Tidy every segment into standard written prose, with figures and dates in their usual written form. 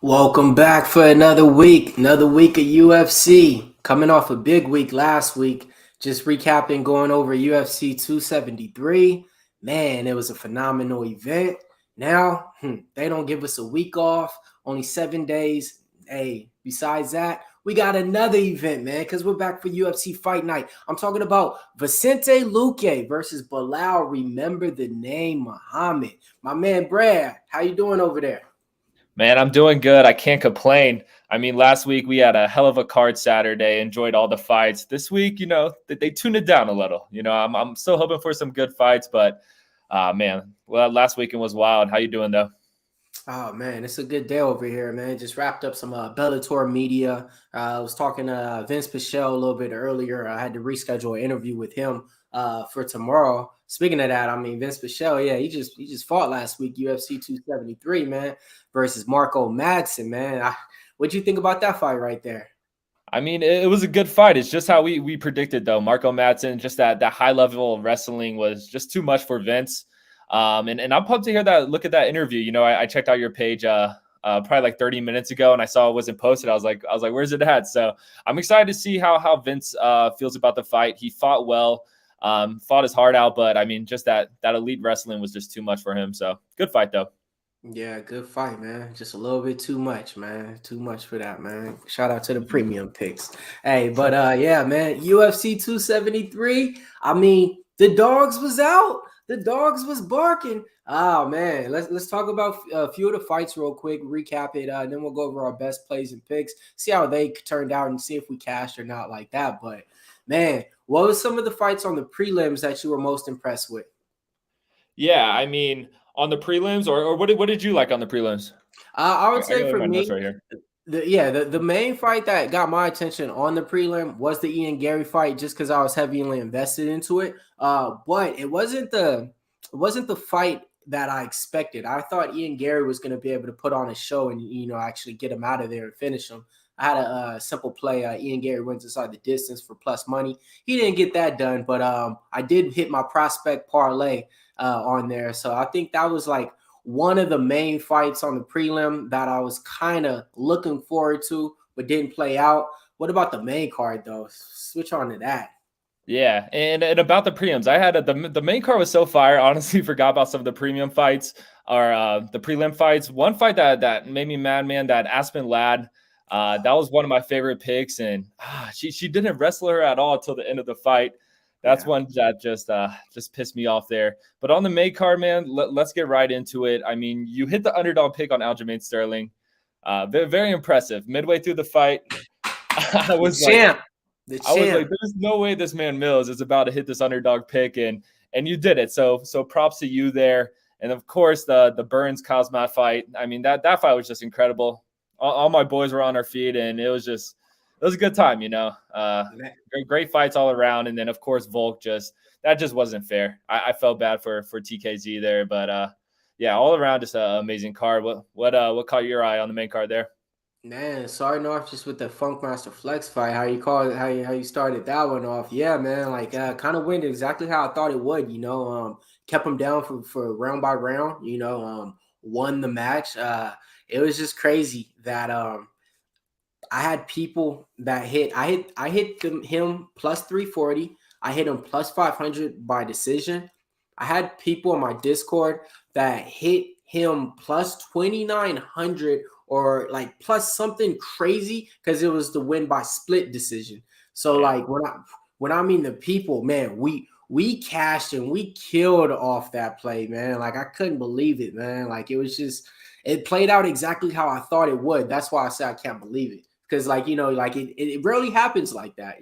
Welcome back for another week of UFC. Coming off a big week last week, just recapping going over UFC 273. Man, it was a phenomenal event. Now, they don't give us a week off, only 7 days. Hey, besides that, we got another event, man, because we're back for UFC Fight Night. I'm talking about Vicente Luque versus Belal. Remember the name Muhammad. My man Brad, how you doing over there? Man, I'm doing good. I can't complain. I mean, last week we had a hell of a card Saturday, enjoyed all the fights. This week, they tuned it down a little. I'm still hoping for some good fights, but man, well, last weekend was wild. How you doing though? Oh man, it's a good day over here, man. Just wrapped up some Bellator media. I was talking to Vince Pichel a little bit earlier. I had to reschedule an interview with him for tomorrow. Speaking of that, I mean Vince Pichel, yeah, he just fought last week, UFC 273, man, versus Marco Madsen, man. What'd you think about that fight right there? I mean, it was a good fight. It's just how we predicted though. Marco Madsen, just that high level wrestling was just too much for Vince. And I'm pumped to hear that. Look at that interview. I checked out your page probably like 30 minutes ago, and I saw it wasn't posted. I was like, where's it at? So I'm excited to see how Vince feels about the fight. He fought well, fought his heart out, but I mean, just that elite wrestling was just too much for him. So good fight though. Yeah, good fight, man. Just a little bit too much, man. Too much for that, man. Shout out to the premium picks. Hey, but yeah, man, UFC 273. I mean, the dogs was out. The dogs was barking. Oh man, let's talk about a few of the fights real quick, recap it, then we'll go over our best plays and picks, see how they turned out and see if we cashed or not like that. But man, what was some of the fights on the prelims that you were most impressed with? Yeah, I mean, on the prelims, or what did you like on the prelims? I would I say got for my notes me, right here. the main fight that got my attention on the prelim was the Ian Gary fight, just because I was heavily invested into it. But it wasn't the fight that I expected. I thought Ian Gary was going to be able to put on a show and actually get him out of there and finish him. I had a simple play. Ian Gary wins inside the distance for plus money. He didn't get that done, but I did hit my prospect parlay on there. So I think that was like one of the main fights on the prelim that I was kind of looking forward to, but didn't play out. What about the main card though? Switch on to that. Yeah, and about the premiums, I had the main card was so fire. Honestly, forgot about some of the premium fights or the prelim fights. One fight that made me mad, man. That Aspen Ladd, that was one of my favorite picks, and she didn't wrestle her at all until the end of the fight. That's Yeah. one that just pissed me off there. But on the main card, man, let's get right into it. I mean, you hit the underdog pick on Aljamain Sterling. Very, very impressive. Midway through the fight, I The was like. champ. The I was like, champ. there's no way this man Mills is about to hit this underdog pick, and you did it. So props to you there. And of course the Burns Cosmat fight. I mean that fight was just incredible. All my boys were on our feet, and it was a good time. Great fights all around. And then of course Volk just wasn't fair. I felt bad for TKZ there, but yeah, all around just an amazing card. What caught your eye on the main card there? Man, starting off just with the Funkmaster Flex fight, how you call it, how you started that one off. Yeah, man, like kind of went exactly how I thought it would, kept him down for round by round, won the match. It was just crazy that I had people that I hit him plus 340. I hit him plus 500 by decision. I had people on my Discord that hit him plus 2,900 or like plus something crazy because it was the win by split decision. So Yeah. like when I mean the people, man, we cashed and we killed off that play, man. Like I couldn't believe it, man. Like it played out exactly how I thought it would. That's why I say I can't believe it. Because like like it rarely happens like that.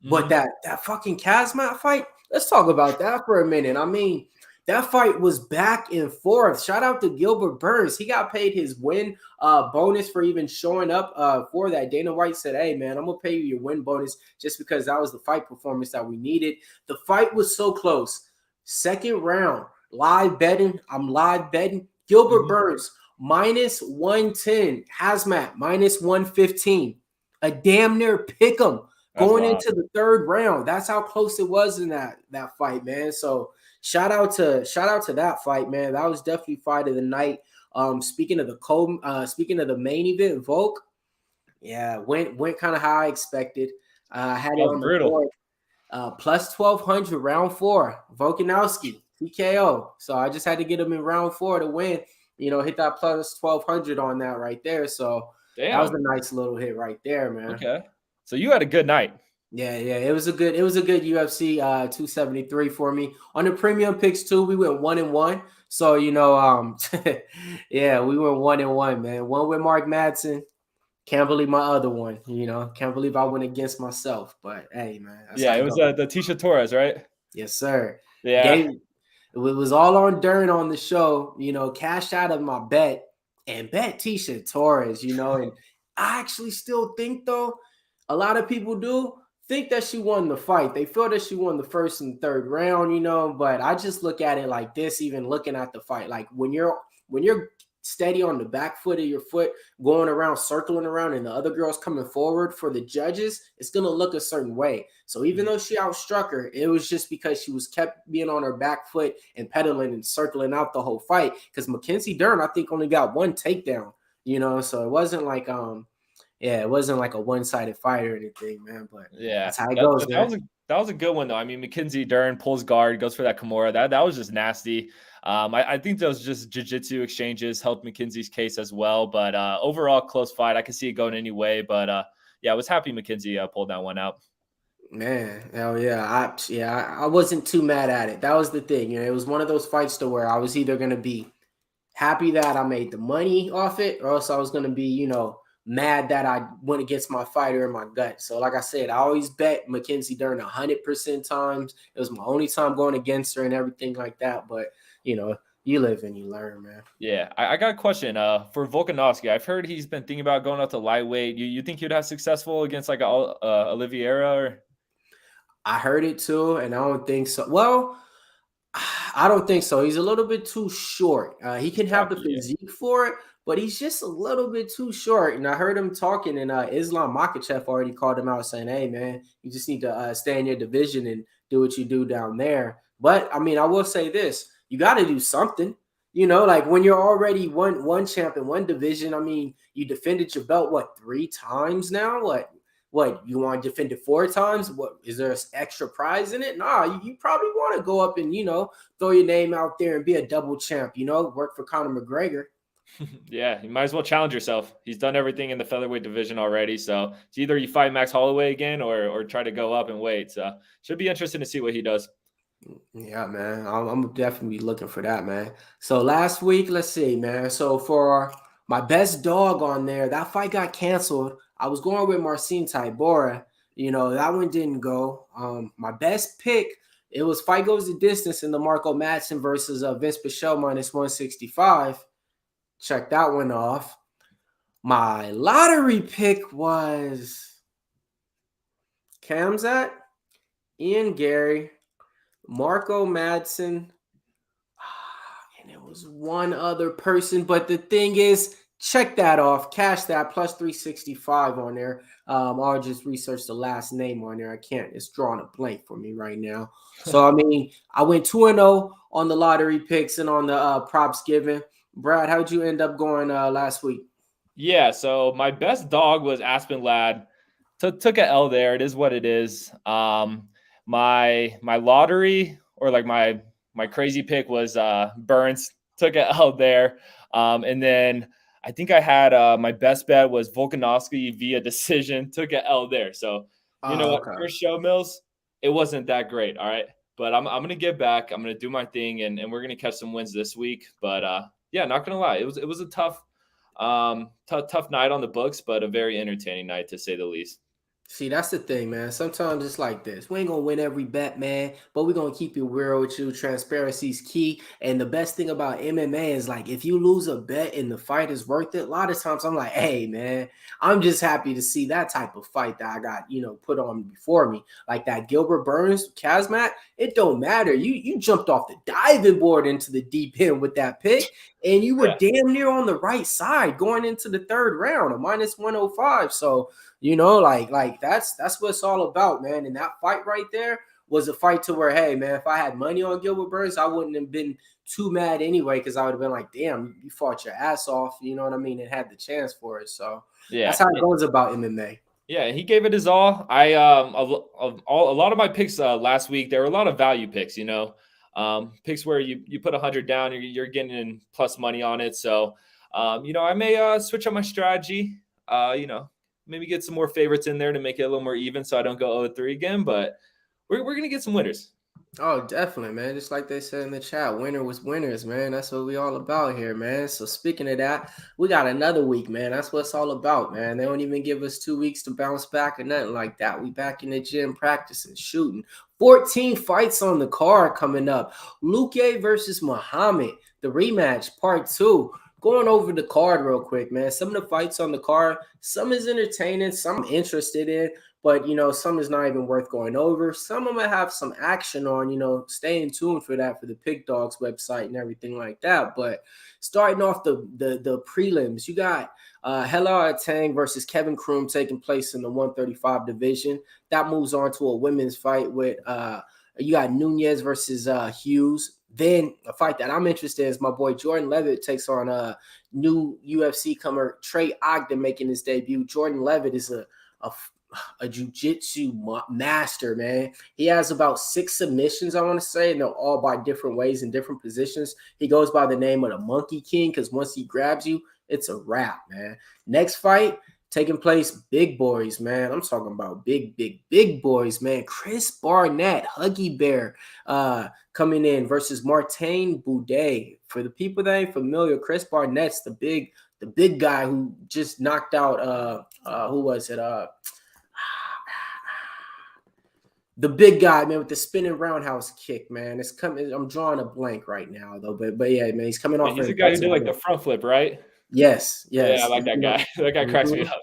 But Mhm. that fucking Kazmat fight, let's talk about that for a minute. I mean, that fight was back and forth. Shout out to Gilbert Burns. He got paid his win bonus for even showing up for that. Dana White said, "Hey man, I'm gonna pay you your win bonus just because that was the fight performance that we needed." The fight was so close. Second round, live betting. I'm live betting. Gilbert Mhm. Burns minus 110. Hazmat minus 115. A damn near pick 'em That's going wild. into the third round. That's how close it was in that fight, man. So shout out to that fight, man. That was definitely fight of the night. Speaking of the main event, Volk, yeah, went kind of how I expected. I had it That was on the brutal. board. Plus 1200 round 4, Volkanovski TKO. So I just had to get him in round 4 to win. Hit that plus 1200 on that right there. So that was Damn. a nice little hit right there, man. Okay. So you had a good night. Yeah. It was a good UFC 273 for me. On the premium picks too, we went 1-1. So yeah, we went 1-1, man. One with Mark Madsen. Can't believe my other one, Can't believe I went against myself. But hey, man, that's how Yeah, it it was goes. the Tisha Torres, right? Yes, sir. Yeah. It was all on Dern on the show, cashed out of my bet and bet Tisha Torres, and I actually still think, though, a lot of people do think that she won the fight. They feel that she won the first and third round, but I just look at it like this, even looking at the fight. Like when you're steady on the back foot of your foot, going around, circling around, and the other girl's coming forward for the judges, it's going to look a certain way. So even though she outstruck her, it was just because she was kept being on her back foot and pedaling and circling out the whole fight. Because Mackenzie Dern, I think, only got one takedown, so it wasn't like it wasn't like a one-sided fight or anything, man. But Yeah, that's how it goes, man. That was a good one though. I mean, Mackenzie Dern pulls guard, goes for that Kimura. That was just nasty. I think those just jiu-jitsu exchanges helped Mackenzie's case as well. But overall, close fight. I could see it going any way. But yeah, I was happy Mackenzie pulled that one out. Man, hell yeah. I wasn't too mad at it. That was the thing. It was one of those fights to where I was either going to be happy that I made the money off it, or else I was going to be, mad that I went against my fighter in my gut. So like I said, I always bet Mackenzie Dern 100% times. It was my only time going against her and everything like that. But, you live and you learn, man. Yeah, I got a question for Volkanovski. I've heard he's been thinking about going up to lightweight. You think he'd have successful against like Oliveira? Or? I heard it too, and I don't think so. Well, I don't think so. He's a little bit too short. He can have the physique for it, but he's just a little bit too short. And I heard him talking, and Islam Makhachev already called him out saying, hey, man, you just need to stay in your division and do what you do down there. But, I mean, I will say this. You got to do something. Like when you're already one champ in one division, I mean, you defended your belt, 3 times now? What, you want to defend it 4 times? What, is there an extra prize in it? Nah, you probably want to go up and, throw your name out there and be a double champ, work for Conor McGregor. Yeah, you might as well challenge yourself. He's done everything in the featherweight division already. So it's either you fight Max Holloway again or try to go up and weight. So should be interesting to see what he does. Yeah, man. I'm definitely looking for that, man. So last week, let's see, man. So for my best dog on there, that fight got canceled. I was going with Marcin Tybura. That one didn't go. My best pick, it was fight goes the distance in the Marco Madsen versus Vince Pichel minus 165. Check that one off. My lottery pick was Kamzat, Ian Gary, Marco Madsen, and it was one other person. But the thing is, check that off. Cash that plus 365 on there. I'll just research the last name on there. I can't. It's drawing a blank for me right now. So, I mean, I went 2-0 on the lottery picks and on the props given. Brad, how'd you end up going last week? Yeah, so my best dog was Aspen Ladd. Took an L there. It is what it is. My lottery or like my crazy pick was Burns. Took an L there. And then I think I had my best bet was Volkanovski via decision. Took an L there. So what? Okay. First show, Mills, it wasn't that great. All right. But I'm gonna get back. I'm gonna do my thing and we're gonna catch some wins this week. But yeah, not gonna lie. It was a tough night on the books, but a very entertaining night to say the least. See, that's the thing, man. Sometimes it's like this. We ain't gonna win every bet, man, but we're gonna keep it real with you. Transparency is key. And the best thing about MMA is like if you lose a bet and the fight is worth it, a lot of times I'm like, hey man, I'm just happy to see that type of fight that I got, put on before me. Like that Gilbert Burns, Kazmat, it don't matter. You jumped off the diving board into the deep end with that pick, and you were damn near on the right side going into the third round, a minus 105. So like that's what it's all about, man. And that fight right there was a fight to where, hey, man, if I had money on Gilbert Burns, I wouldn't have been too mad anyway, because I would have been like, damn, you fought your ass off, you know what I mean, and had the chance for it. So that's how it goes about MMA. Yeah, he gave it his all. A lot of my picks last week, there were a lot of value picks, picks where you put 100 down, you're getting plus money on it. So, I may switch up my strategy, maybe get some more favorites in there to make it a little more even so I don't go 0-3 again, but we're going to get some winners. Oh, definitely, man. Just like they said in the chat, winner was winners, man. That's what we all about here, man. So speaking of that, we got another week, man. That's what it's all about, man. They don't even give us 2 weeks to bounce back or nothing like that. We back in the gym practicing, shooting. 14 fights on the card coming up. Luque versus Muhammad, the rematch, part 2. Going over the card real quick, man. Some of the fights on the card, some is entertaining, some I'm interested in. But, some is not even worth going over. Some of them have some action on, staying tuned for that for the Pick Dawgz website and everything like that. But starting off the prelims, you got Hela Tang versus Kevin Kroom taking place in the 135 division. That moves on to a women's fight with you got Nunez versus Hughes. Then a fight that I'm interested in is my boy Jordan Levitt takes on new UFC comer Trey Ogden making his debut. Jordan Levitt is a jiu-jitsu master, man. He has about 6 submissions, I want to say, and they're all by different ways in different positions. He goes by the name of the Monkey King because once he grabs you, it's a wrap, man. Next fight taking place, big boys, man. I'm talking about big boys, man. Chris Barnett, Huggy Bear, coming in versus Martin Boudet. For the people that ain't familiar, Chris Barnett's the big guy who just knocked out who was it? The big guy, man, with the spinning roundhouse kick, man. It's coming. I'm drawing a blank right now, though. But yeah, man, he's coming off. He's the guy who did like the front flip, right? Yes. Yeah, I like that guy. That guy cracks me up.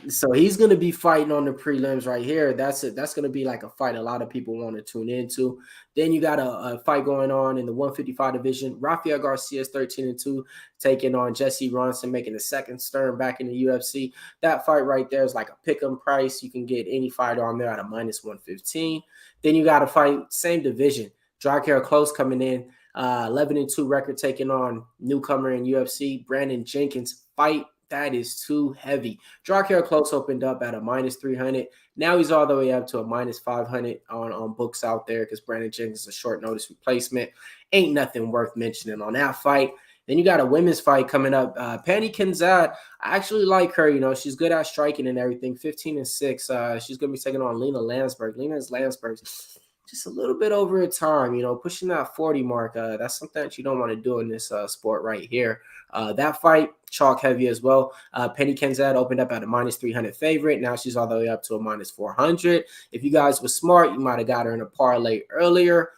So he's going to be fighting on the prelims right here. That's it. That's going to be like a fight a lot of people want to tune into. Then you got a fight going on in the 155 division. Rafael Garcia is 13-2, taking on Jesse Ronson, making the second stern back in the UFC. That fight right there is like a pick'em price. You can get any fighter on there at a -115. Then you got a fight, same division. Drakkar Close coming in. 11-2 record taking on newcomer in UFC, Brandon Jenkins. Fight that is too heavy. Drakkar Close opened up at a -300. Now he's all the way up to a -500 on books out there because Brandon Jenkins is a short notice replacement. Ain't nothing worth mentioning on that fight. Then you got a women's fight coming up. Penny Kenzad, I actually like her. She's good at striking and everything. 15-6. She's going to be taking on Lena Landsberg. Lena's Landsberg's just a little bit over her time, pushing that 40 mark. That's something that you don't want to do in this sport right here. That fight, chalk heavy as well. Penny Kenzad opened up at a -300 favorite. Now she's all the way up to a -400. If you guys were smart, you might have got her in a parlay earlier.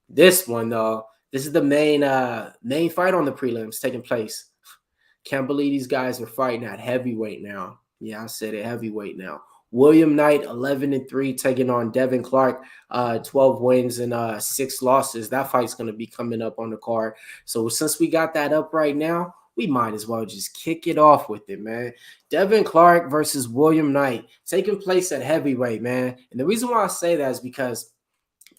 This one, though, this is the main fight on the prelims taking place. Can't believe these guys are fighting at heavyweight now. Yeah, I said it, heavyweight now. William Knight, 11-3, taking on Devin Clark, 12 wins and 6 losses. That fight's going to be coming up on the card. So since we got that up right now, we might as well just kick it off with it, man. Devin Clark versus William Knight, taking place at heavyweight, man. And the reason why I say that is because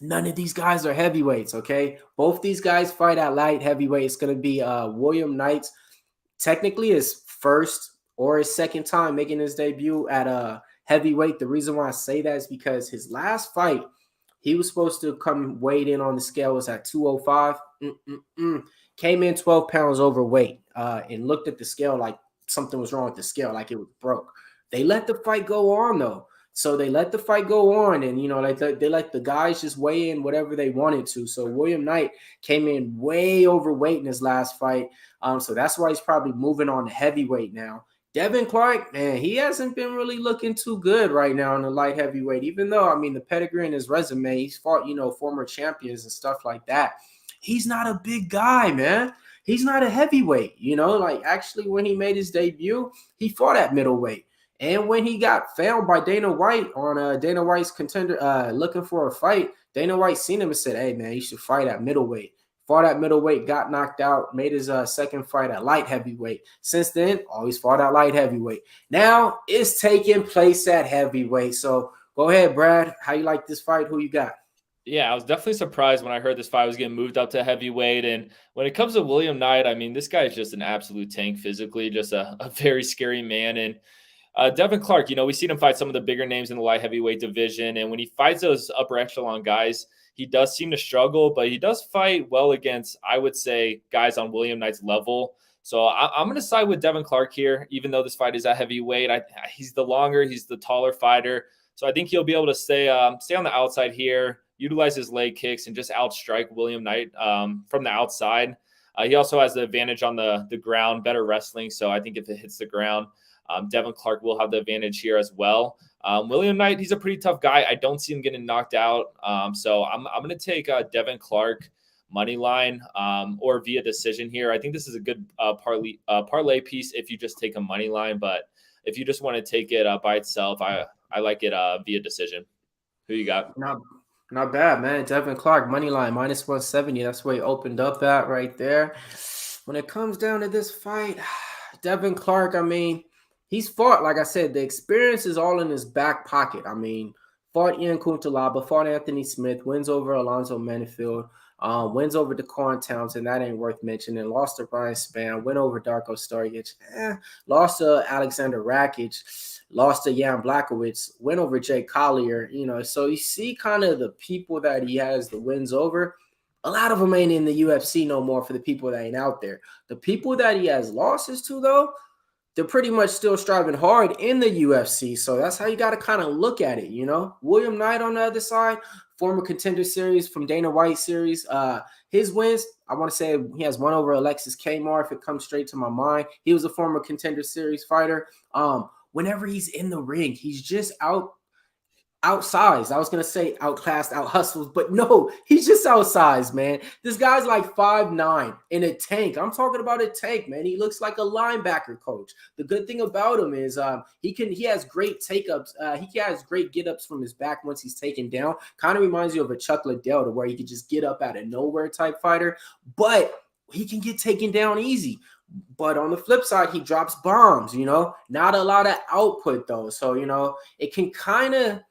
none of these guys are heavyweights, okay? Both these guys fight at light heavyweight. It's going to be William Knight's technically his first or his second time making his debut at heavyweight. The reason why I say that is because his last fight, he was supposed to come weighed in on the scale, was at 205. Came in 12 pounds overweight and looked at the scale like something was wrong with the scale, like it was broke. They let the fight go on, though. So they let the fight go on, and, they let the guys just weigh in whatever they wanted to. So William Knight came in way overweight in his last fight. So that's why he's probably moving on to heavyweight now. Devin Clark, man, he hasn't been really looking too good right now in the light heavyweight, even though, the pedigree in his resume, he's fought, former champions and stuff like that. He's not a big guy, man. He's not a heavyweight, actually when he made his debut, he fought at middleweight. And when he got found by Dana White on Dana White's contender looking for a fight, Dana White seen him and said, hey, man, you should fight at middleweight. Fought at middleweight, got knocked out, made his second fight at light heavyweight. Since then, always fought at light heavyweight. Now it's taking place at heavyweight. So go ahead, Brad. How you like this fight? Who you got? Yeah, I was definitely surprised when I heard this fight was getting moved up to heavyweight. And when it comes to William Knight, I mean, this guy is just an absolute tank physically, just a very scary man. And Devin Clark, we've seen him fight some of the bigger names in the light heavyweight division. And when he fights those upper echelon guys, he does seem to struggle, but he does fight well against, I would say, guys on William Knight's level. So I'm going to side with Devin Clark here, even though this fight is at heavyweight. He's he's the taller fighter. So I think he'll be able to stay on the outside here, utilize his leg kicks, and just outstrike William Knight from the outside. He also has the advantage on the ground, better wrestling. So I think if it hits the ground, Devin Clark will have the advantage here as well. William Knight, he's a pretty tough guy. I don't see him getting knocked out. So I'm going to take Devin Clark money line or via decision here. I think this is a good parlay piece if you just take a money line. But if you just want to take it by itself, I like it via decision. Who you got? Not bad, man. Devin Clark, money line, minus 170. That's where he opened up at right there. When it comes down to this fight, Devin Clark, I mean, he's fought, like I said, the experience is all in his back pocket. I mean, fought Ian Kuntalaba, fought Anthony Smith, wins over Alonzo Menifield, wins over Daquan Townsend, that ain't worth mentioning, lost to Brian Spann, went over Darko Staric, lost to Alexander Rakic, lost to Jan Blachowicz, went over Jay Collier, so you see kind of the people that he has the wins over. A lot of them ain't in the UFC no more for the people that ain't out there. The people that he has losses to, though, they're pretty much still striving hard in the UFC. So that's how you got to kind of look at it, William Knight on the other side, former Contender Series from Dana White Series. His wins, I want to say he has one over Alexis Kmar, if it comes straight to my mind. He was a former Contender Series fighter. Whenever he's in the ring, he's just outsized. I was going to say outclassed, out-hustled, but no, he's just outsized, man. This guy's like 5'9" in a tank. I'm talking about a tank, man. He looks like a linebacker coach. The good thing about him is he has great take-ups. He has great get-ups from his back once he's taken down. Kind of reminds you of a Chuck Liddell, to where he could just get up out of nowhere type fighter, but he can get taken down easy. But on the flip side, he drops bombs, not a lot of output though. So, it can kind of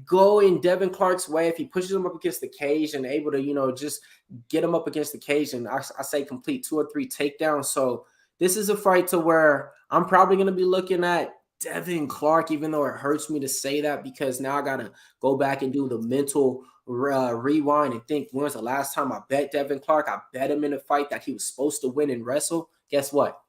go in Devin Clark's way if he pushes him up against the cage and able to, just get him up against the cage and I say complete 2 or 3 takedowns. So this is a fight to where I'm probably going to be looking at Devin Clark, even though it hurts me to say that, because now I got to go back and do the mental rewind and think, when's the last time I bet Devin Clark? I bet him in a fight that he was supposed to win and wrestle. Guess what?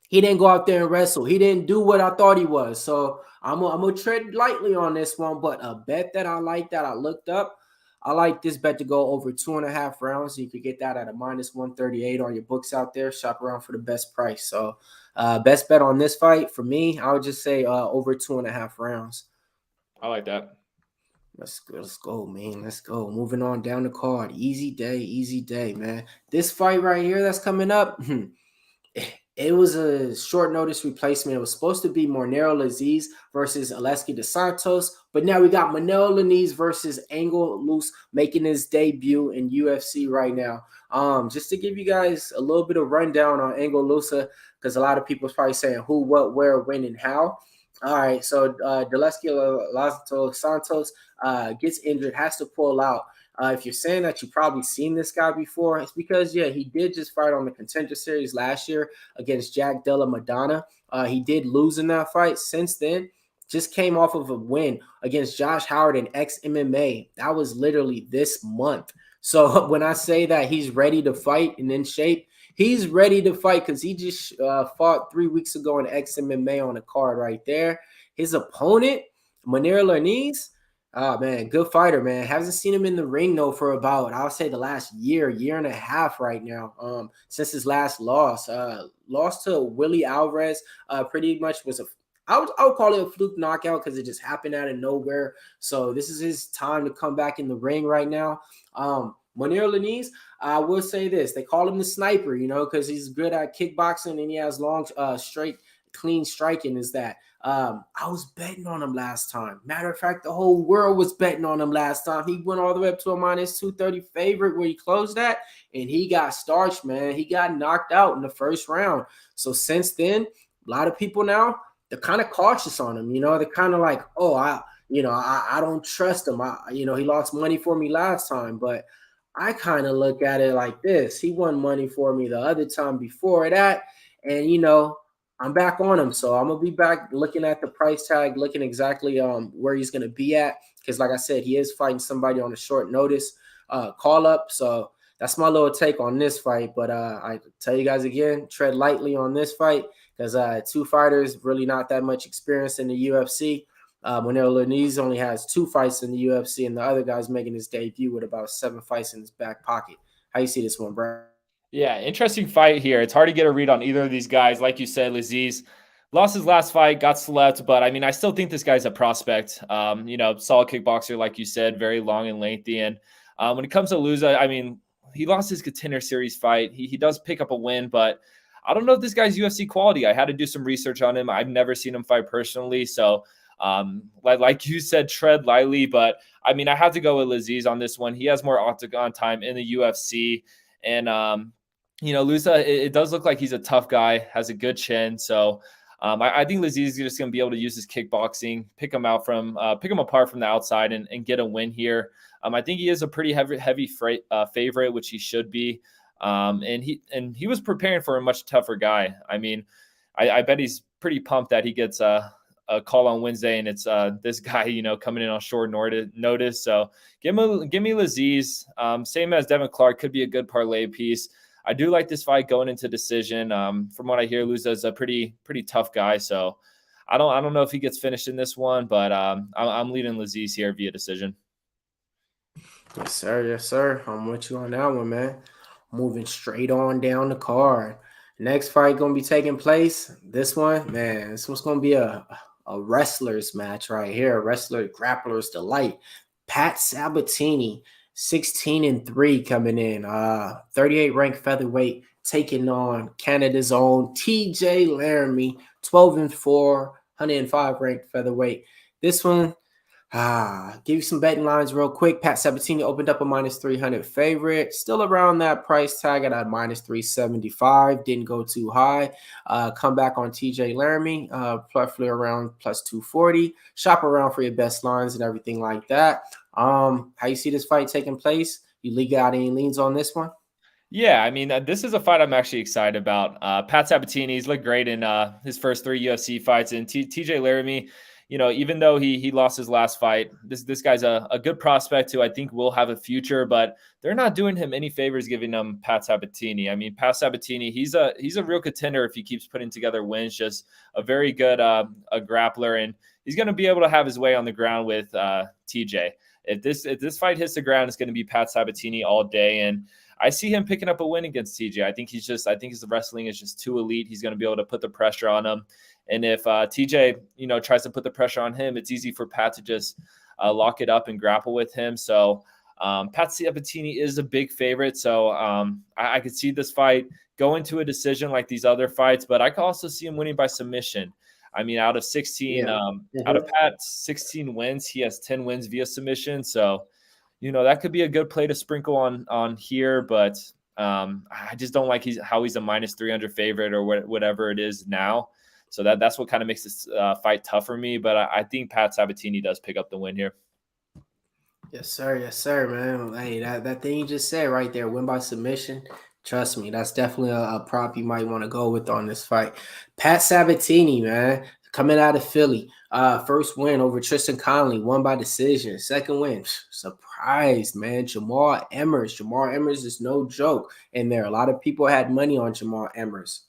He didn't go out there and wrestle. He didn't do what I thought he was. So I'm gonna tread lightly on this one, but a bet that I like that I looked up, I like this bet to go over 2.5 rounds. You could get that at a minus 138 on your books out there. Shop around for the best price. So best bet on this fight for me, I would just say over 2.5 rounds. I like that. Let's go, man. Let's go. Moving on down the card. Easy day, man. This fight right here that's coming up, it was a short notice replacement. It was supposed to be Mournir Lazzez versus Aleksei dos Santos, but now we got Manuel Lazzez versus Ange Loosa making his debut in UFC right now. Just to give you guys a little bit of rundown on Ange Loosa, because a lot of people are probably saying who, what, where, when, and how. All right, so Aleksei dos Santos gets injured, has to pull out. If you're saying that you've probably seen this guy before, it's because, he did just fight on the Contender Series last year against Jack Della Madonna. He did lose in that fight. Since then, just came off of a win against Josh Howard in MMA. That was literally this month. So when I say that he's ready to fight and in shape, he's ready to fight because he just fought 3 weeks ago in MMA on the card right there. His opponent, Mournir Lazzez, oh, man, good fighter, man. Hasn't seen him in the ring, though, for about, I'll say, the last year and a half right now, since his last loss. Lost to Willie Alvarez, pretty much was I would call it a fluke knockout because it just happened out of nowhere. So this is his time to come back in the ring right now. Mournir Lazzez, I will say this. They call him the sniper, because he's good at kickboxing and he has long, straight, clean striking. Is that I was betting on him last time. Matter of fact, the whole world was betting on him last time. He went all the way up to a minus 230 favorite where he closed at, and he got starched, man. He got knocked out in the first round. So since then, a lot of people now, they're kind of cautious on him. They're kind of like, I don't trust him. He lost money for me last time, but I kind of look at it like this. He won money for me the other time before that. And, I'm back on him. So I'm going to be back looking at the price tag, looking exactly where he's going to be at. Because like I said, he is fighting somebody on a short notice call up. So that's my little take on this fight. But I tell you guys again, tread lightly on this fight because two fighters, really not that much experience in the UFC. Mournir Lazzez only has 2 fights in the UFC, and the other guy's making his debut with about 7 fights in his back pocket. How you see this one, bro? Yeah, interesting fight here. It's hard to get a read on either of these guys. Like you said, Lazzez lost his last fight, got slept, but I mean, I still think this guy's a prospect. Solid kickboxer, like you said, very long and lengthy. And when it comes to Loosa, I mean, he lost his Contender Series fight. He does pick up a win, but I don't know if this guy's UFC quality. I had to do some research on him. I've never seen him fight personally, so like you said, tread lightly. But I mean, I have to go with Lazzez on this one. He has more octagon time in the UFC, and Loosa, it does look like he's a tough guy, has a good chin. So I think Lazzez is just going to be able to use his kickboxing, pick him apart from the outside and get a win here. I think he is a pretty heavy favorite, which he should be. And he was preparing for a much tougher guy. I mean, I bet he's pretty pumped that he gets a call on Wednesday, and it's this guy, coming in on short notice. So give me Lazzez. Same as Devin Clark, could be a good parlay piece. I do like this fight going into decision. From what I hear, Loosa is a pretty tough guy. So I don't know if he gets finished in this one, but I'm leading Lazzez here via decision. Yes, sir. Yes, sir. I'm with you on that one, man. Moving straight on down the card. Next fight going to be taking place. This one's going to be a wrestler's match right here. A wrestler grappler's delight. Pat Sabatini, 16-3 coming in. 38 ranked featherweight, taking on Canada's own TJ Laramie, 12-4, 105 ranked featherweight. This one, give you some betting lines real quick. Pat Sabatini opened up a -300 favorite, still around that price tag at -375. Didn't go too high. Come back on TJ Laramie, roughly around +240. Shop around for your best lines and everything like that. How you see this fight taking place? You got any leans on this one? Yeah, I mean, this is a fight I'm actually excited about. Pat Sabatini's looked great in his first 3 UFC fights, and TJ Laramie, even though he lost his last fight, this guy's a good prospect who I think will have a future, but they're not doing him any favors giving him Pat Sabatini. I mean, Pat Sabatini, he's a real contender if he keeps putting together wins, just a very good a grappler, and he's going to be able to have his way on the ground with TJ. If this fight hits the ground, it's going to be Pat Sabatini all day, and I see him picking up a win against TJ. I think his wrestling is just too elite. He's going to be able to put the pressure on him. And if TJ, tries to put the pressure on him, it's easy for Pat to just lock it up and grapple with him. So Pat Sabatini is a big favorite. So I could see this fight going to a decision like these other fights, but I could also see him winning by submission. I mean, out of 16, out of Pat's 16 wins, he has 10 wins via submission. So, that could be a good play to sprinkle on here, but I just don't like how he's a -300 favorite or whatever it is now. So that's what kind of makes this fight tough for me. But I think Pat Sabatini does pick up the win here. Yes, sir, man. Hey, that thing you just said right there, win by submission. Trust me, that's definitely a prop you might want to go with on this fight. Pat Sabatini, man, coming out of Philly. First win over Tristan Connolly, won by decision. Second win, surprised, man. Jamal Emmers is no joke in there. A lot of people had money on Jamal Emmers.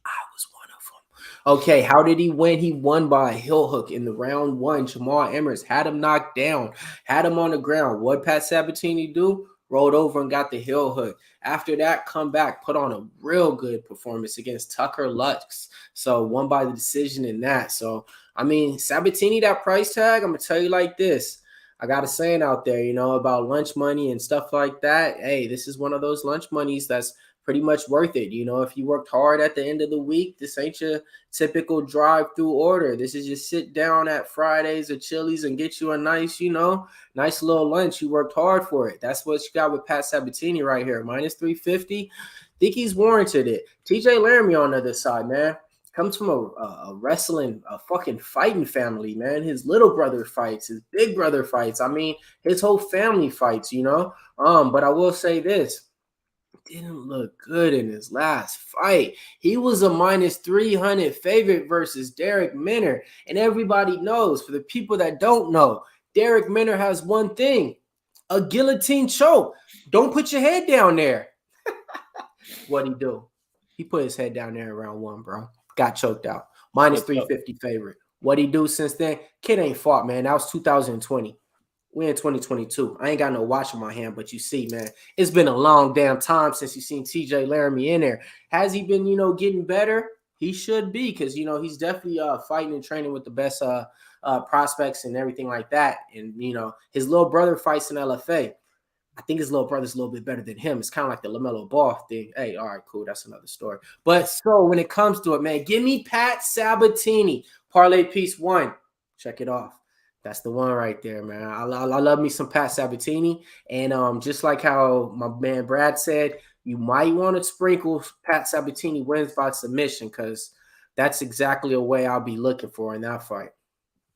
I was one of them. Okay, how did he win? He won by a heel hook in the round 1. Jamal Emmers had him knocked down, had him on the ground. What Pat Sabatini do? Rolled over and got the heel hook. After that, come back, put on a real good performance against Tucker Lux. So won by the decision in that. So, I mean, Sabatini, that price tag, I'm going to tell you like this. I got a saying out there, about lunch money and stuff like that. Hey, this is one of those lunch monies that's pretty much worth it. If you worked hard at the end of the week, this ain't your typical drive-through order. This is just sit down at Fridays or Chili's and get you a nice, nice little lunch. You worked hard for it. That's what you got with Pat Sabatini right here. -350. Think he's warranted it. TJ Laramie on the other side, man. comes from a wrestling, a fucking fighting family, man. His little brother fights, his big brother fights. I mean, his whole family fights, you know. But I will say this. Didn't look good in his last fight. He was a minus 300 favorite versus Derek Minner. And everybody knows, for the people that don't know, Derek Minner has one thing, a guillotine choke. Don't put your head down there. What'd he do? He put his head down there in round one, bro. Got choked out. Minus 350 favorite. What'd he do since then? Kid ain't fought, man. That was 2020. We're in 2022. I ain't got no watch in my hand, but you see, man, it's been a long damn time since you seen TJ Laramie in there. Has he been, getting better? He should be, because, he's definitely fighting and training with the best prospects and everything like that. And, his little brother fights in LFA. I think his little brother's a little bit better than him. It's kind of like the LaMelo Ball thing. Hey, all right, cool. That's another story. But so when it comes to it, man, give me Pat Sabatini, parlay piece 1. Check it off. That's the one right there, man. I love me some Pat Sabatini. And just like how my man Brad said, you might want to sprinkle Pat Sabatini wins by submission, because that's exactly a way I'll be looking for in that fight.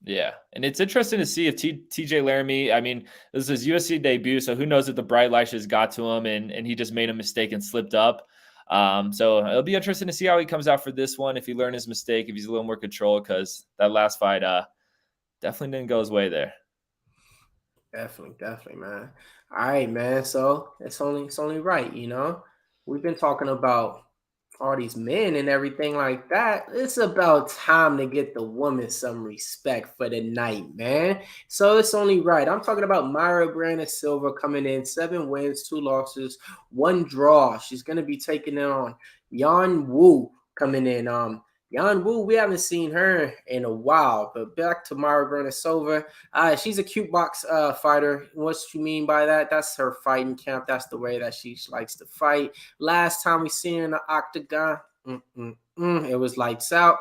Yeah, and it's interesting to see if TJ Laramie, I mean, this is his UFC debut, so who knows if the bright lights just got to him and he just made a mistake and slipped up. So it'll be interesting to see how he comes out for this one, if he learned his mistake, if he's a little more control, because that last fight definitely didn't go his way there. Definitely, man. All right, man. So it's only right, We've been talking about all these men and everything like that. It's about time to get the woman some respect for the night, man. So it's only right. I'm talking about Mayra Silva coming in 7 wins, 2 losses, 1 draw. She's gonna be taking it on Yan Wu coming in. Yan Wu, we haven't seen her in a while, but back to Mayra Silva. She's a cute box fighter. What you mean by that? That's her fighting camp. That's the way that she likes to fight. Last time we seen her in the octagon, it was lights out.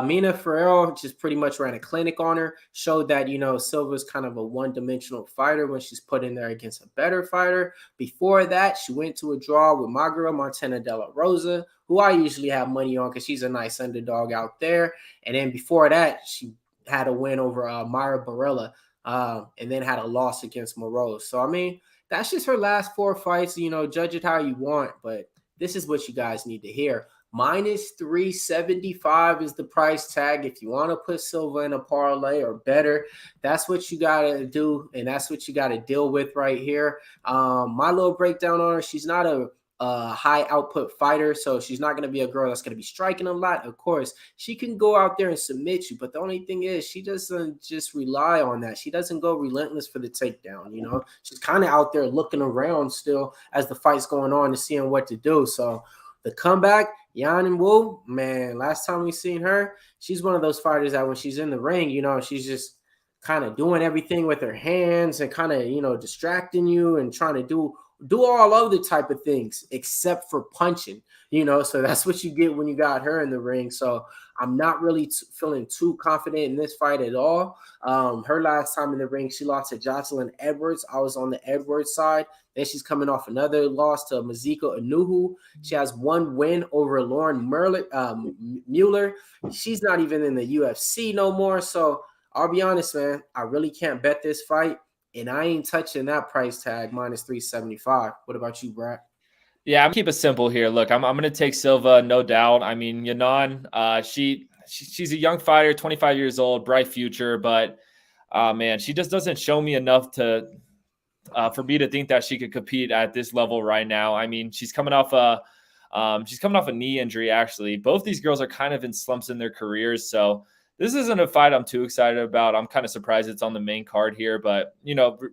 Mina Farrell just pretty much ran a clinic on her, showed that, Silva's kind of a one-dimensional fighter when she's put in there against a better fighter. Before that, she went to a draw with Magura Montana De La Rosa, who I usually have money on because she's a nice underdog out there. And then before that, she had a win over Mayra Barella, and then had a loss against Morose. So, I mean, that's just her last 4 fights. Judge it how you want, but this is what you guys need to hear. Minus 375 is the price tag. If you want to put Silva in a parlay or better, that's what you got to do, and that's what you got to deal with right here. My little breakdown on her, she's not a high output fighter, so she's not going to be a girl that's going to be striking a lot. Of course, she can go out there and submit you, but the only thing is she doesn't just rely on that. She doesn't go relentless for the takedown. She's kind of out there looking around still as the fight's going on to seeing what to do. So the comeback, Yanan Wu, man, last time we seen her, she's one of those fighters that when she's in the ring, she's just kind of doing everything with her hands and kind of, distracting you and trying to do all other type of things except for punching, so that's what you get when you got her in the ring. So I'm not really feeling too confident in this fight at all. Her last time in the ring, she lost to Jocelyn Edwards. I was on the Edwards side. Then she's coming off another loss to Mazika Anuhu. She has 1 win over Lauren Mueller. She's not even in the UFC no more. So I'll be honest, man, I really can't bet this fight. And I ain't touching that price tag, minus 375. What about you, Brad? Yeah, I'm keep it simple here. Look, I'm going to take Silva, no doubt. I mean, Yanan, she's a young fighter, 25 years old, bright future, but man, she just doesn't show me enough to for me to think that she could compete at this level right now. I mean, she's coming off a knee injury. Actually, both these girls are kind of in slumps in their careers, so this isn't a fight I'm too excited about. I'm kind of surprised it's on the main card here, but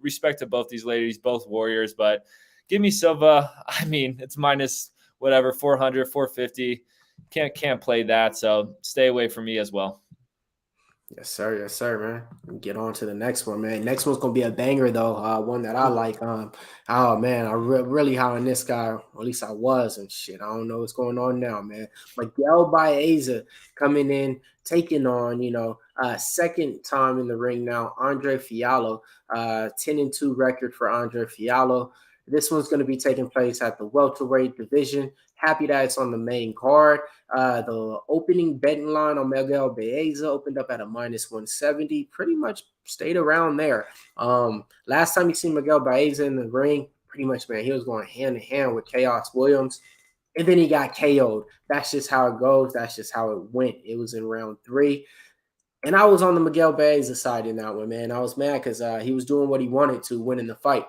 respect to both these ladies, both warriors. But give me Silva. I mean, it's minus whatever 400, 450. Can't play that, so stay away from me as well. Yes, sir, man. Get on to the next one, man. Next one's gonna be a banger, though. One that I like. Oh man, I really high on this guy. Or at least I was, and shit. I don't know what's going on now, man. Miguel Baeza coming in, taking on, second time in the ring now, Andre Fialho. 10-2 record for Andre Fialho. This one's going to be taking place at the welterweight division. Happy that it's on the main card. The opening betting line on Miguel Baeza opened up at a -170. Pretty much stayed around there. Last time you seen Miguel Baeza in the ring, pretty much, man, he was going hand in hand with Chaos Williams. And then he got KO'd. That's just how it goes. That's just how it went. It was in round 3. And I was on the Miguel Baeza side in that one, man. I was mad because he was doing what he wanted to, winning the fight.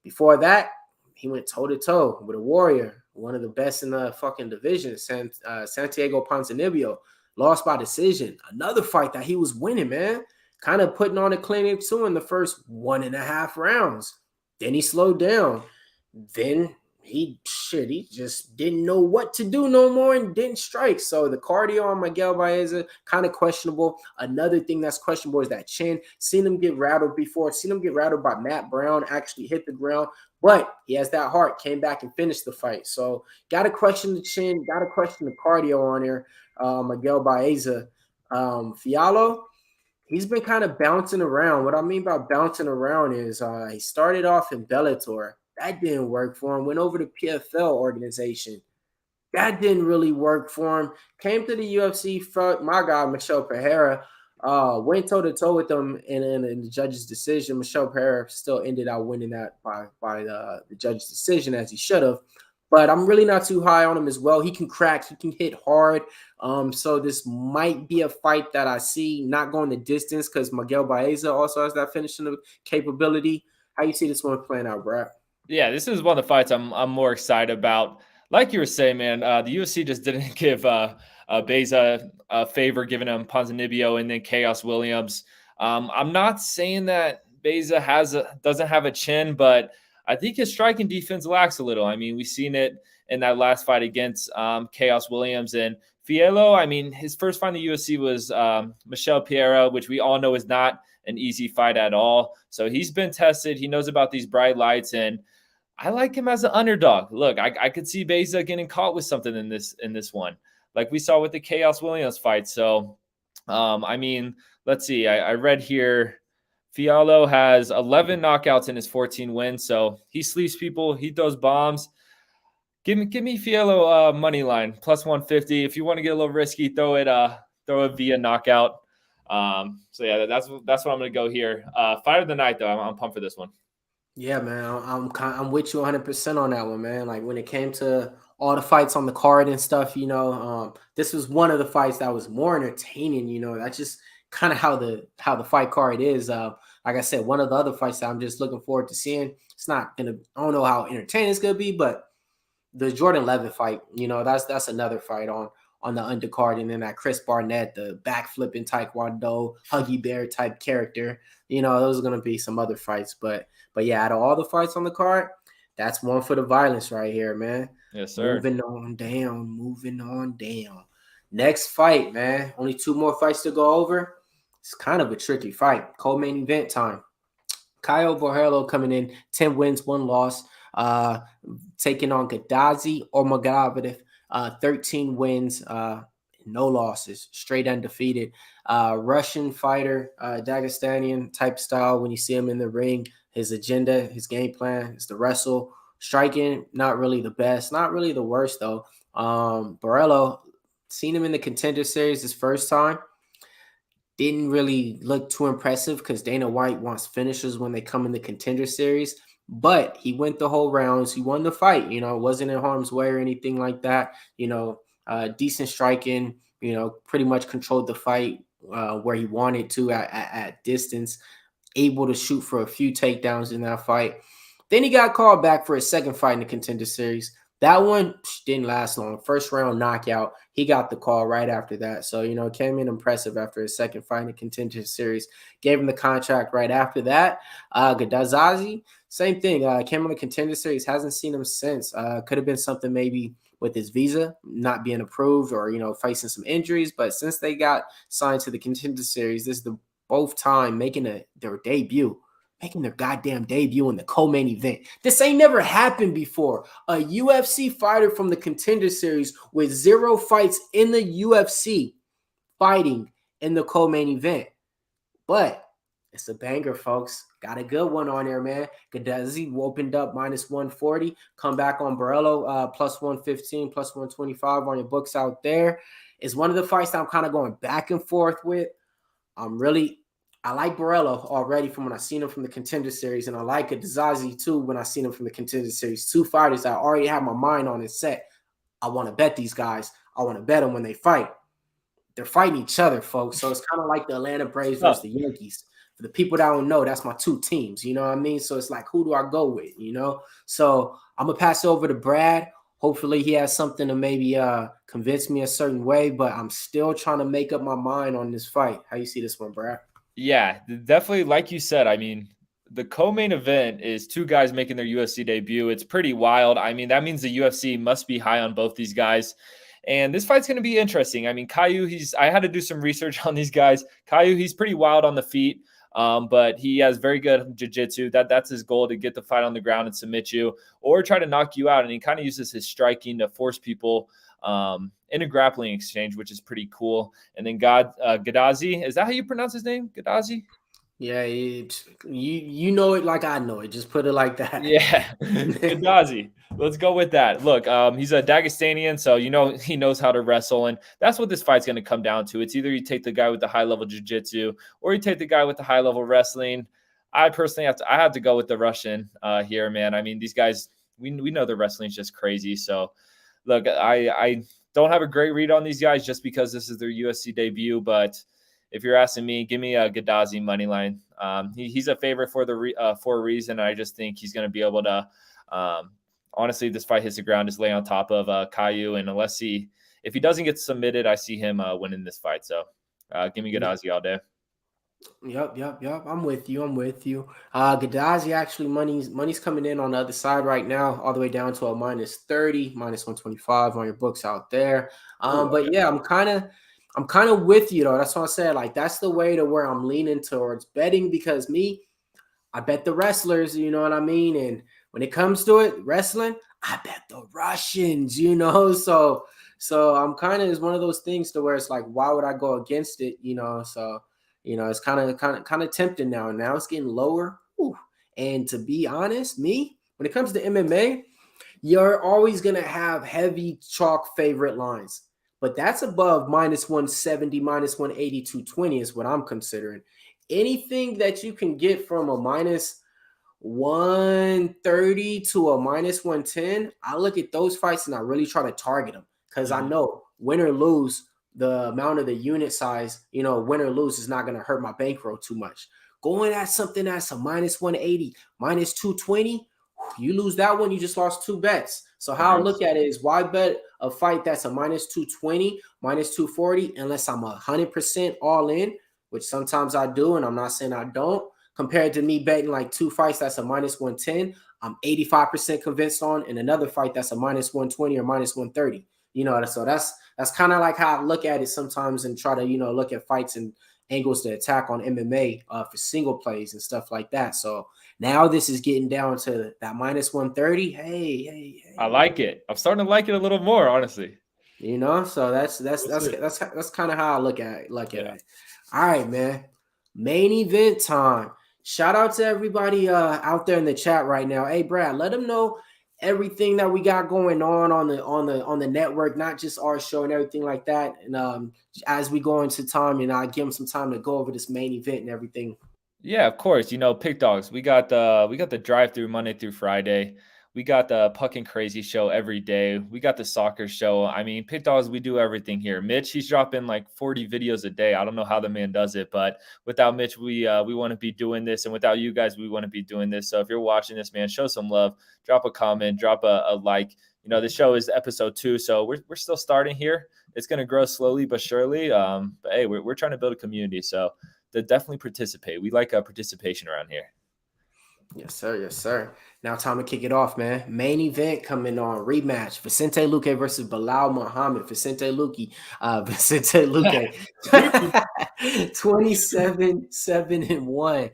Before that, he went toe-to-toe with a warrior, one of the best in the fucking division, Santiago Ponzinibbio. Lost by decision. Another fight that he was winning, man. Kind of putting on a clinic, too, in the first 1.5 rounds. Then he slowed down. Then he just didn't know what to do no more and didn't strike. So the cardio on Miguel Baeza, kind of questionable. Another thing that's questionable is that chin. Seen him get rattled before. Seen him get rattled by Matt Brown, actually hit the ground. But he has that heart, came back and finished the fight. So got to question the chin, got to question the cardio on there. Miguel Baeza. Fialho, he's been kind of bouncing around. What I mean by bouncing around is he started off in Bellator. That didn't work for him. Went over to PFL organization. That didn't really work for him. Came to the UFC. My guy, Michel Pereira, went toe-to-toe with him in the judge's decision. Michel Pereira still ended up winning that by the judge's decision, as he should have. But I'm really not too high on him as well. He can crack. He can hit hard. So this might be a fight that I see not going the distance because Miguel Baeza also has that finishing capability. How you see this one playing out, Brad? Yeah, this is one of the fights I'm more excited about. Like you were saying, man, the UFC just didn't give Baeza a favor, giving him Ponzinibbio and then Chaos Williams. I'm not saying that Baeza doesn't have a chin, but I think his striking defense lacks a little. I mean, we've seen it in that last fight against Chaos Williams and Fialho. I mean, his first fight in the UFC was Michel Pereira, which we all know is not an easy fight at all. So he's been tested. He knows about these bright lights, and I like him as an underdog. Look, I could see Baeza getting caught with something in this one, like we saw with the Chaos Williams fight. So, I mean, let's see. I read here, Fialho has 11 knockouts in his 14 wins. So he sleeps people. He throws bombs. Give me Fialho money line +150. If you want to get a little risky, throw it via knockout. So yeah, that's what I'm gonna go here. Fight of the night though. I'm pumped for this one. Yeah, man, I'm with you 100% on that one, man. Like when it came to all the fights on the card and stuff, this was one of the fights that was more entertaining. That's just kind of how the fight card is. Like I said, one of the other fights that I'm just looking forward to seeing. I don't know how entertaining it's gonna be, but the Jordan Levitt fight, that's another fight on the undercard, and then that Chris Barnett, the backflipping Taekwondo, Huggy Bear type character. Those are gonna be some other fights, but yeah, out of all the fights on the card, that's one for the violence right here, man. Yes, sir. Moving on down. Next fight, man. Only 2 more fights to go over. It's kind of a tricky fight. Co-main event time. Caio Borralho coming in, 10 wins, 1 loss. Taking on Gadzhi Omargazhiev, 13 wins, no losses, straight undefeated. Russian fighter, Dagestanian type style. When you see him in the ring, his agenda, his game plan is to wrestle. Striking, not really the best, not really the worst though. Borralho, seen him in the Contender Series his first time. Didn't really look too impressive because Dana White wants finishers when they come in the Contender Series. But he went the whole rounds. He won the fight. Wasn't in harm's way or anything like that. Decent striking. Pretty much controlled the fight where he wanted to at distance. Able to shoot for a few takedowns in that fight. Then he got called back for his second fight in the Contender Series. That one didn't last long. First round knockout. He got the call right after that. So, came in impressive after his second fight in the Contender Series. Gave him the contract right after that. Gadzhi, same thing. Came on the Contender Series. Hasn't seen him since. Could have been something maybe with his visa not being approved or, facing some injuries. But since they got signed to the Contender Series, this is the both time making their debut. Making their goddamn debut in the co-main event. This ain't never happened before. A UFC fighter from the Contender Series with 0 fights in the UFC fighting in the co-main event. But It's a banger, folks. Got a good one on there, man. Gadzhi opened up -140. Come back on Borralho, +115, +125 on your books out there. It's one of the fights that I'm kind of going back and forth with. I like Borralho already from when I seen him from the Contender Series, and I like Gadzhi too when I seen him from the Contender Series. Two fighters I already have my mind on and set. I want to bet these guys. I want to bet them when they fight. They're fighting each other, folks. So it's kind of like the Atlanta Braves versus the Yankees. For the people that don't know, that's my two teams. You know what I mean? So it's like, who do I go with? You know? So I'm going to pass it over to Brad. Hopefully he has something to maybe convince me a certain way, but I'm still trying to make up my mind on this fight. How you see this one, Brad? Yeah, definitely. Like you said, I mean, the co-main event is two guys making their UFC debut. It's pretty wild. I mean, that means the UFC must be high on both these guys. And this fight's going to be interesting. I mean, Caio, I had to do some research on these guys. Caio, he's pretty wild on the feet, but he has very good jiu-jitsu. That's his goal, to get the fight on the ground and submit you or try to knock you out. And he kind of uses his striking to force people in a grappling exchange, which is pretty cool. And then Gadzhi, is that how you pronounce his name? Gadzhi? Yeah, you know it like I know it. Just put it like that. Yeah, Gadzhi. Let's go with that. Look, he's a Dagestanian, so he knows how to wrestle, and that's what this fight's going to come down to. It's either you take the guy with the high level jiu-jitsu or you take the guy with the high level wrestling. I personally have to go with the Russian here, man. I mean, these guys, we know the wrestling's just crazy. So, look, I don't have a great read on these guys just because this is their UFC debut, but if you're asking me, give me a Gadzhi money line. He's a favorite for a reason. I just think he's going to be able to. Honestly, this fight hits the ground, just lay on top of Caio, and if he doesn't get submitted, I see him winning this fight. So, give me Gadzhi all day. Yep. I'm with you. Gadzhi actually money's coming in on the other side right now, all the way down to a -30, -125 on your books out there. But yeah, I'm kind of with you though. That's what I said. Like that's the way to where I'm leaning towards betting because I bet the wrestlers, you know what I mean? And when it comes to it, wrestling, I bet the Russians, you know? So I'm kind of, it's one of those things to where it's like, why would I go against it? You know? So, it's kind of tempting now. And now it's getting lower. Ooh. And to be honest, when it comes to MMA, you're always going to have heavy chalk favorite lines. But that's above -170, -180, 220 is what I'm considering. Anything that you can get from a -130 to a -110, I look at those fights and I really try to target them because I know win or lose, the amount of the unit size, win or lose is not going to hurt my bankroll too much. Going at something that's a -180, -220, you lose that one, you just lost two bets. So how I look at it is why bet a fight that's a -220, -240, unless I'm 100% all in, which sometimes I do, and I'm not saying I don't, compared to me betting like two fights that's a -110, I'm 85% convinced on, and another fight that's a -120 or -130. So that's kind of like how I look at it sometimes and try to, look at fights and angles to attack on MMA for single plays and stuff like that. So now this is getting down to that -130. Hey. I like it. I'm starting to like it a little more, honestly. So that's kind of how I look at it. All right, man. Main event time. Shout out to everybody out there in the chat right now. Hey, Brad, let them know everything that we got going on the network, not just our show and everything like that. And as we go into time, and I give them some time to go over this main event and everything. Yeah, of course. Pick Dawgz. We got the drive-through Monday through Friday. We got the Puck and Crazy show every day. We got the soccer show. I mean, Pick Dawgz, we do everything here. Mitch, he's dropping like 40 videos a day. I don't know how the man does it, but without Mitch, we want to be doing this. And without you guys, we want to be doing this. So if you're watching this, man, show some love. Drop a comment. Drop a like. The show is episode 2, so we're still starting here. It's going to grow slowly but surely. But hey, we're trying to build a community, so definitely participate. We like participation around here. Yes, sir. Now time to kick it off, man. Main event coming on. Rematch. Vicente Luque versus Belal Muhammad. Vicente Luque. 27-7-1.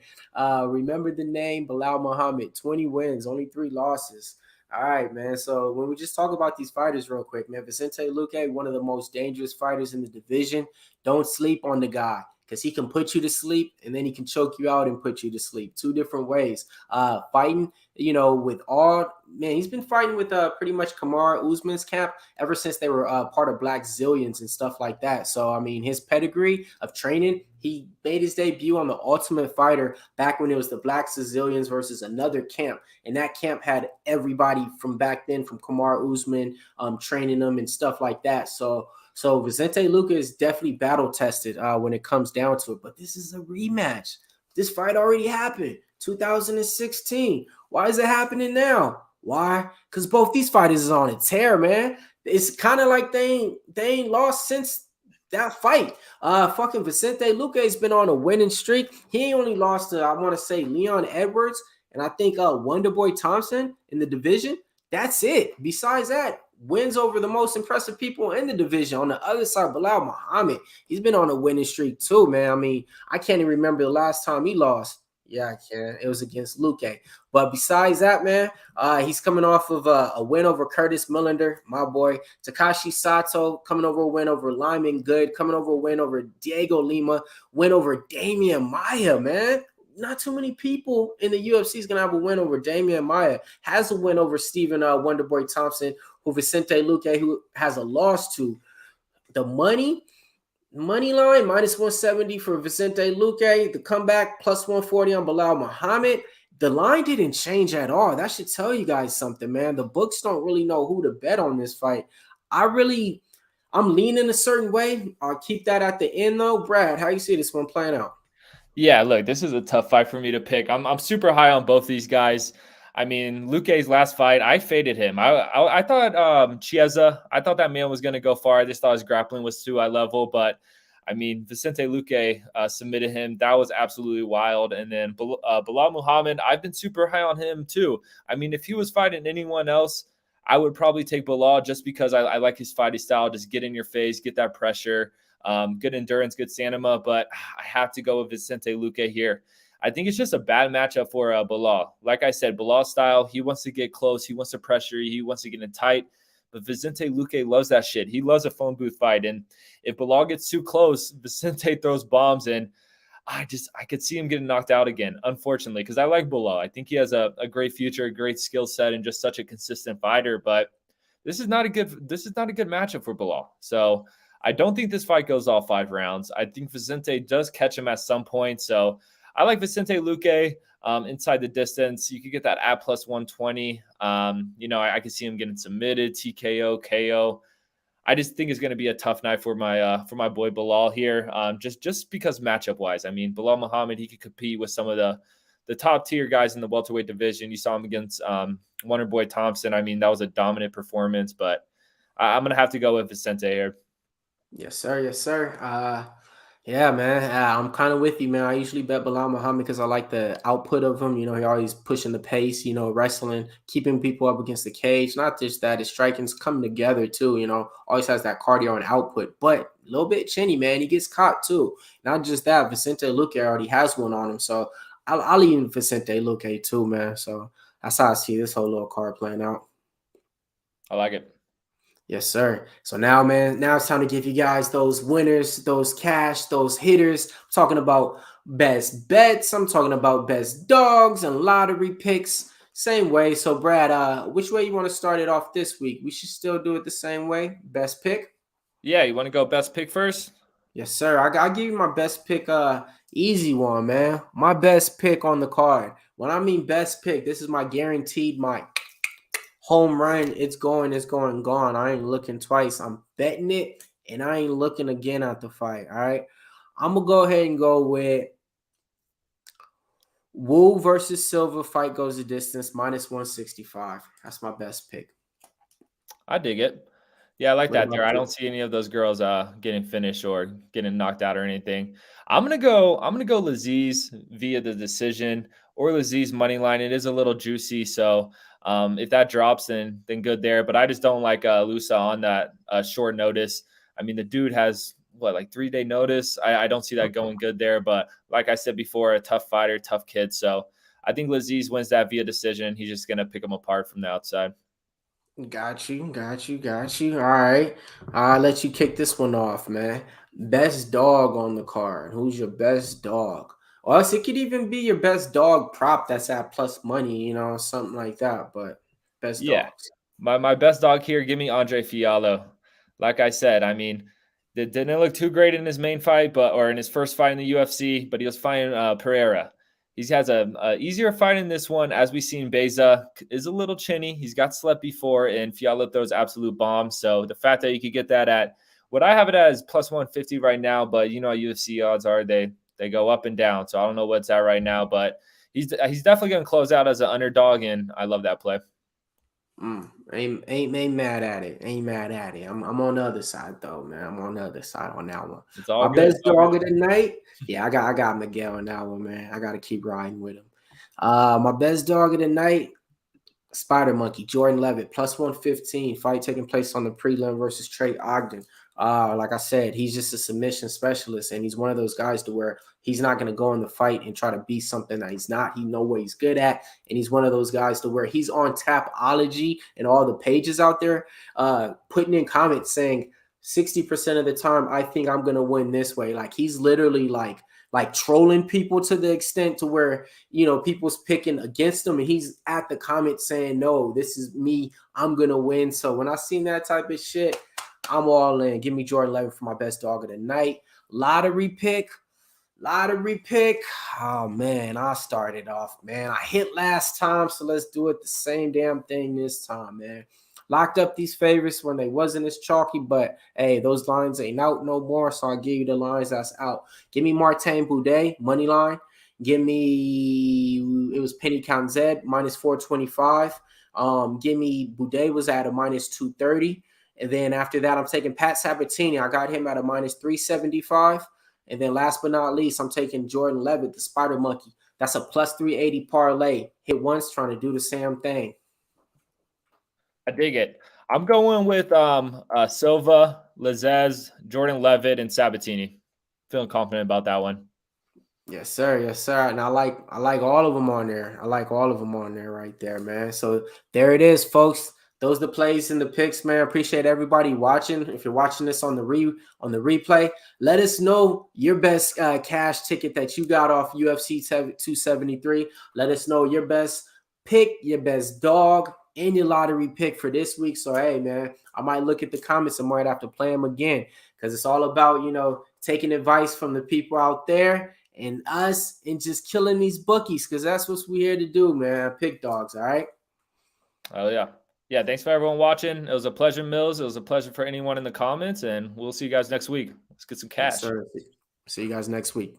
Remember the name, Belal Muhammad. 20 wins, only 3 losses. All right, man. So when we just talk about these fighters real quick, man, Vicente Luque, one of the most dangerous fighters in the division. Don't sleep on the guy. because he can put you to sleep and then he can choke you out and put you to sleep. Two different ways. Fighting, with all, man, he's been fighting with pretty much Kamaru Usman's camp ever since they were part of Black Zillions and stuff like that. So, I mean, his pedigree of training, he made his debut on the Ultimate Fighter back when it was the Black Zillions versus another camp. And that camp had everybody from back then, from Kamaru Usman, training them and stuff like that. So Vicente Luque is definitely battle tested when it comes down to it. But this is a rematch. This fight already happened 2016. Why is it happening now? Why? Because both these fighters is on a tear, man. It's kind of like they ain't lost since that fight. Fucking Vicente Luque has been on a winning streak. He only lost to, I want to say, Leon Edwards and I think Wonderboy Thompson in the division. That's it. Besides that, wins over the most impressive people in the division. On the other side, Belal Muhammad, he's been on a winning streak too, man. I mean, I can't even remember the last time he lost. Yeah, I can. It was against Luque. But besides that, man, he's coming off of a win over Curtis Millender, my boy. Takashi Sato coming over a win over Lyman Good, coming over a win over Diego Lima, win over Damian Maia, man. Not too many people in the UFC is going to have a win over Damian Maia. Has a win over Stephen Wonderboy Thompson, who Vicente Luque, who has a loss to. The money line, minus 170 for Vicente Luque. The comeback, plus 140 on Belal Muhammad. The line didn't change at all. That should tell you guys something, man. The books don't really know who to bet on this fight. I'm leaning a certain way. I'll keep that at the end, though. Brad, how you see this one playing out? Yeah, look, this is a tough fight for me to pick. I'm super high on both these guys. I mean, Luque's last fight, I faded him. I thought Chiesa, I thought that man was going to go far. I just thought his grappling was too high level. But, I mean, Vicente Luque submitted him. That was absolutely wild. And then Belal Muhammad, I've been super high on him too. I mean, if he was fighting anyone else, I would probably take Belal just because I like his fighting style. Just get in your face, get that pressure. Good endurance, good stamina, but I have to go with Vicente Luque here. I think it's just a bad matchup for Belal. Like I said, Belal's style, he wants to get close, he wants to pressure, he wants to get in tight, but Vicente Luque loves that shit. He loves a phone booth fight, and if Belal gets too close, Vicente throws bombs, and I could see him getting knocked out again, unfortunately, because I like Belal. I think he has a great future, a great skill set, and just such a consistent fighter, but this is not a good matchup for Belal. So I don't think this fight goes all 5 rounds. I think Vicente does catch him at some point. So I like Vicente Luque inside the distance. You could get that at plus 120. I could see him getting submitted, TKO, KO. I just think it's going to be a tough night for my boy Belal here. Just because matchup wise, I mean, Belal Muhammad, he could compete with some of the top tier guys in the welterweight division. You saw him against Wonderboy Thompson. I mean, that was a dominant performance, but I'm going to have to go with Vicente here. Yes, sir. Yes, sir. Yeah, man. I'm kind of with you, man. I usually bet Belal Muhammad because I like the output of him. He always pushing the pace, wrestling, keeping people up against the cage. Not just that, his striking's coming together too, always has that cardio and output, but a little bit chinny, man. He gets caught too. Not just that, Vicente Luque already has one on him. So I'll even Vicente Luque too, man. So that's how I see this whole little card playing out. I like it. Yes, sir. So now, man, now it's time to give you guys those winners, those cash, those hitters. I'm talking about best bets. I'm talking about best dogs and lottery picks. Same way. So, Brad, which way you want to start it off this week? We should still do it the same way. Best pick? Yeah, you want to go best pick first? Yes, sir. I'll give you my best pick. Easy one, man. My best pick on the card. When I mean best pick, this is my guaranteed home run. It's going, gone. I ain't looking twice. I'm betting it, and I ain't looking again at the fight. All right. I'm going to go ahead and go with Wu versus Silva. Fight goes the distance, minus 165. That's my best pick. I dig it. Yeah, I like that there. I don't see any of those girls getting finished or getting knocked out or anything. I'm gonna go Lazzez via the decision or Lazzez money line. It is a little juicy, so if that drops, then good there. But I just don't like Loosa on that short notice. I mean, the dude has like 3-day notice. I don't see that going good there. But like I said before, a tough fighter, tough kid. So I think Lazzez wins that via decision. He's just gonna pick him apart from the outside. Got you. All right. I'll let you kick this one off, man. Best dog on the card. Who's your best dog? Or else it could even be your best dog prop that's at plus money, something like that. But best Yeah. dogs. My best dog here, give me Andre Fialho. Like I said, I mean, didn't look too great in his main fight, or in his first fight in the UFC, but he was fighting Pereira. He has a easier fight in this one. As we've seen, Baeza is a little chinny. He's got slept before, and Fialho throws absolute bombs. So the fact that you could get that at what I have it as plus 150 right now, but you know how UFC odds are, they go up and down. So I don't know what's at right now, but he's definitely going to close out as an underdog, and I love that play. Ain't mad at it. Ain't mad at it. I'm on the other side though, man. I'm on the other side on that one. It's all My good. best dog of the night. Yeah, I got Miguel on that one, man. I gotta keep riding with him. My best dog of the night, Spider Monkey, Jordan Levitt, plus 115. Fight taking place on the prelim versus Trey Ogden. Like I said, he's just a submission specialist, and he's one of those guys to where he's not going to go in the fight and try to be something that he's not. He know what he's good at, and he's one of those guys to where he's on Tapology and all the pages out there, putting in comments saying 60% of the time I think I'm going to win this way. Like he's literally like trolling people to the extent to where people's picking against him, and he's at the comment saying, no, this is me, I'm gonna win. So when I seen that type of shit, I'm all in. Give me Jordan Levitt for my best dog of the night. Lottery pick. Oh man, I started off, man. I hit last time, so let's do it the same damn thing this time, man. Locked up these favorites when they wasn't as chalky, but hey, those lines ain't out no more, so I'll give you the lines that's out. Give me Martin Boudet, money line. Give me, it was Penny Count Z, minus 425. Give me, Boudet was at a minus 230. And then after that, I'm taking Pat Sabatini. I got him at a minus 375. And then last but not least, I'm taking Jordan Levitt, the Spider Monkey. That's a plus 380 parlay. Hit once, trying to do the same thing. I dig it. I'm going with Silva, Lazzez, Jordan Levitt, and Sabatini. Feeling confident about that one. Yes, sir. Yes, sir. And I like all of them on there. I like all of them on there right there, man. So there it is, folks. Those are the plays and the picks, man. Appreciate everybody watching. If you're watching this on the replay, let us know your best cash ticket that you got off UFC 273. Let us know your best pick, your best dog, and your lottery pick for this week. So hey, man, I might look at the comments and might have to play them again because it's all about taking advice from the people out there and us and just killing these bookies because that's what we're here to do, man. Pick dogs, all right? Oh, yeah. Yeah, thanks for everyone watching. It was a pleasure, Mills. It was a pleasure for anyone in the comments, and we'll see you guys next week. Let's get some cash. Yes, sir. See you guys next week.